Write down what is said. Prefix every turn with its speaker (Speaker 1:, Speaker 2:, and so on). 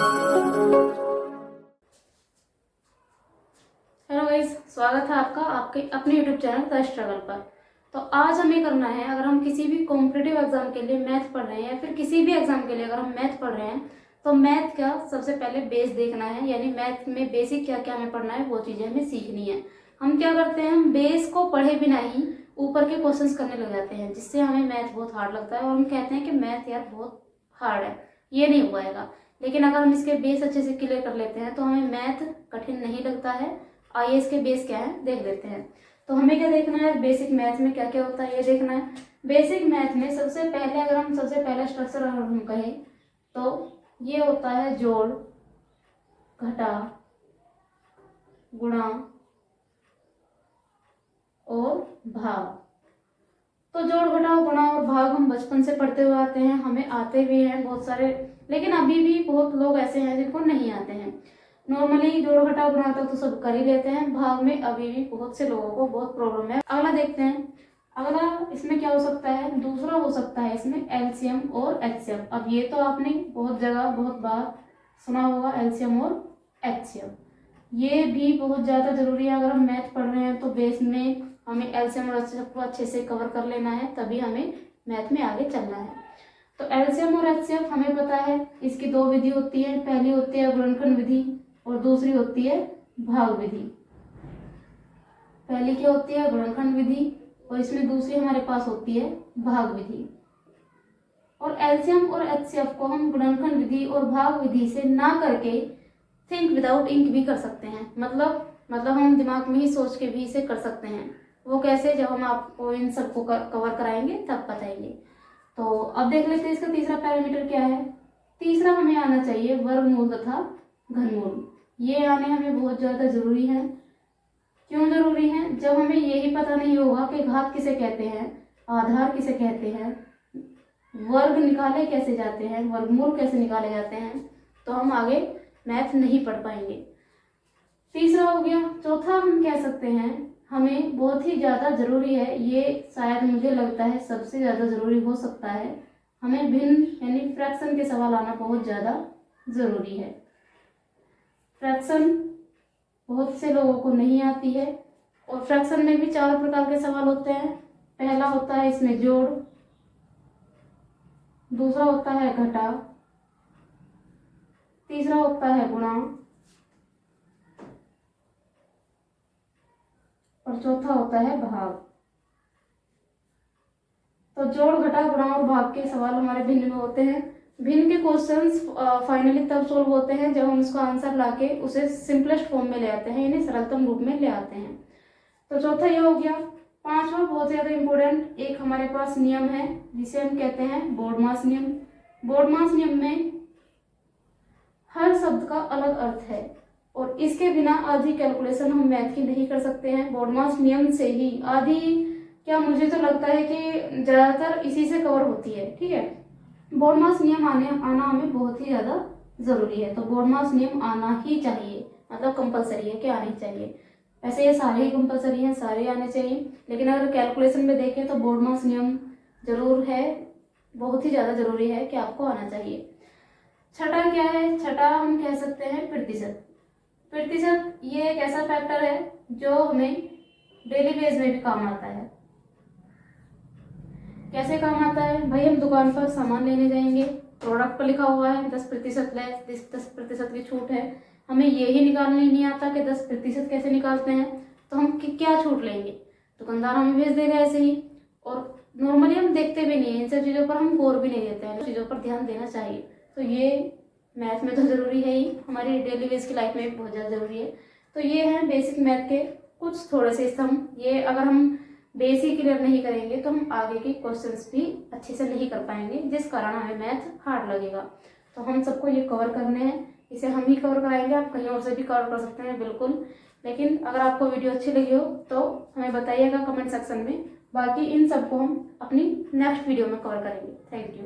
Speaker 1: Hello guys, स्वागत है आपका आपके अपने यूट्यूब चैनल द स्ट्रगल पर। तो आज हमें करना है, अगर हम किसी भी कॉम्पिटिटिव एग्जाम के लिए मैथ पढ़ रहे हैं या फिर किसी भी एग्जाम के लिए अगर हम मैथ पढ़ रहे हैं तो मैथ का सबसे पहले बेस देखना है, यानी मैथ में बेसिक क्या क्या हमें पढ़ना है वो चीज़ें हमें सीखनी है। हम क्या करते हैं, हम बेस को पढ़े बिना ही ऊपर के क्वेश्चंस करने लग जाते हैं, जिससे हमें मैथ बहुत हार्ड लगता है और हम कहते हैं कि मैथ यार बहुत हार्ड है, ये नहीं हो पाएगा। लेकिन अगर हम इसके बेस अच्छे से क्लियर कर लेते हैं तो हमें मैथ कठिन नहीं लगता है। आइए इसके बेस क्या है देख लेते हैं। तो हमें क्या देखना है, बेसिक मैथ में क्या क्या होता है ये देखना है। बेसिक मैथ में सबसे पहले अगर हम सबसे पहला स्ट्रक्चर अगर हम कहें तो ये होता है जोड़, घटा, गुणा और भाग। तो जोड़, घटाव, गुणा और भाग हम बचपन से पढ़ते हुए आते हैं, हमें आते भी हैं बहुत सारे, लेकिन अभी भी बहुत लोग ऐसे हैं जिनको नहीं आते हैं। नॉर्मली जोड़, घटाव, गुणा तक तो सब कर ही लेते हैं, भाग में अभी भी बहुत से लोगों को बहुत प्रॉब्लम है। अगला देखते हैं, अगला इसमें क्या हो सकता है, दूसरा हो सकता है इसमें एलसीएम और एचसीएफ। अब ये तो आपने बहुत जगह बहुत बार सुना होगा, एलसीएम और एचसीएफ। ये भी बहुत ज़्यादा जरूरी है। अगर हम मैथ पढ़ रहे हैं तो बेस में हमें एलसीएम और एचसीएफ को अच्छे से कवर कर लेना है, तभी हमें मैथ में आगे चलना है। तो एलसीएम और एचसीएफ हमें पता है, इसकी दो विधि होती है, पहली होती है गुणनखंड विधि और दूसरी होती है भाग विधि। पहली क्या होती है, गुणनखंड विधि, और इसमें दूसरी हमारे पास होती है भाग विधि। और एलसीएम और एचसीएफ को हम गुणनखंड विधि और भाग विधि से ना करके थिंक विदाउट इंक भी कर सकते हैं। मतलब हम दिमाग में ही सोच के भी इसे कर सकते हैं। वो कैसे, जब हम आपको इन सबको कवर कराएंगे तब बताएंगे। तो अब देख लेते हैं इसका तीसरा पैरामीटर क्या है। तीसरा हमें आना चाहिए वर्गमूल तथा घनमूल। ये आने हमें बहुत ज़्यादा जरूरी है। क्यों जरूरी है, जब हमें यही पता नहीं होगा कि घात किसे कहते हैं, आधार किसे कहते हैं, वर्ग निकाले कैसे जाते हैं, वर्गमूल कैसे निकाले जाते हैं, तो हम आगे मैथ नहीं पढ़ पाएंगे। तीसरा हो गया। चौथा हम कह सकते हैं हमें बहुत ही ज़्यादा ज़रूरी है, ये शायद मुझे लगता है सबसे ज़्यादा ज़रूरी हो सकता है, हमें भिन्न यानी फ्रैक्शन के सवाल आना बहुत ज़्यादा ज़रूरी है। फ्रैक्शन बहुत से लोगों को नहीं आती है, और फ्रैक्शन में भी चार प्रकार के सवाल होते हैं। पहला होता है इसमें जोड़, दूसरा होता है घटा, तीसरा होता है गुणा और चौथा होता है भाग। तो जोड़, घटा, गुणा और भाग के सवाल हमारे भिन्न में होते हैं। भिन्न के क्वेश्चंस फाइनली तब सोल्व होते हैं जब हम उसका आंसर लाके उसे सिंपलेस्ट फॉर्म में ले आते हैं, यानी सरलतम रूप में ले आते हैं। तो चौथा ये हो गया। पांचवा बहुत ज्यादा इंपॉर्टेंट एक हमारे पास नियम है, जिसे हम कहते हैं बोर्डमास नियम। बोर्डमास नियम में हर शब्द का अलग अर्थ है और इसके बिना आधी कैलकुलेशन हम मैथ की नहीं कर सकते हैं। बोर्डमास नियम से ही आधी, क्या मुझे तो लगता है कि ज्यादातर इसी से कवर होती है। ठीक है, बोर्डमास नियम आना हमें बहुत ही ज्यादा जरूरी है। तो बोर्डमास नियम आना ही चाहिए, मतलब कंपलसरी है कि आनी चाहिए। वैसे ये सारे ही कंपलसरी हैं, सारे आने चाहिए, लेकिन अगर कैलकुलेशन में देखें तो बोर्डमास नियम जरूर है, बहुत ही ज्यादा जरूरी है कि आपको आना चाहिए। छठा क्या है, छठा हम कह सकते हैं प्रतिशत। प्रतिशत ये एक ऐसा फैक्टर है जो हमें डेली बेस में भी काम आता है। कैसे काम आता है भाई, हम दुकान पर सामान लेने जाएंगे, प्रोडक्ट पर लिखा हुआ है 10% लेस, 10% की छूट है, हमें ये ही निकालने नहीं आता कि 10% कैसे निकालते हैं, तो हम क्या छूट लेंगे, दुकानदार हमें भेज देगा ऐसे ही। और नॉर्मली हम देखते भी नहीं है, इन सब चीज़ों पर हम गौर भी नहीं देते हैं, चीज़ों पर ध्यान देना चाहिए। तो ये मैथ में तो ज़रूरी है ही, हमारी डेली बेस की लाइफ में भी बहुत ज़्यादा ज़रूरी है। तो ये है बेसिक मैथ के कुछ थोड़े से स्तंभ। ये अगर हम बेसिक क्लियर नहीं करेंगे तो हम आगे के क्वेश्चंस भी अच्छे से नहीं कर पाएंगे, जिस कारण हमें मैथ हार्ड लगेगा। तो हम सबको ये कवर करने हैं, इसे हम ही कवर कराएंगे, आप कहीं और से भी कवर कर सकते हैं बिल्कुल। लेकिन अगर आपको वीडियो अच्छी लगी हो तो हमें बताइएगा कमेंट सेक्शन में, बाकी इन सबको हम अपनी नेक्स्ट वीडियो में कवर करेंगे। Thank you.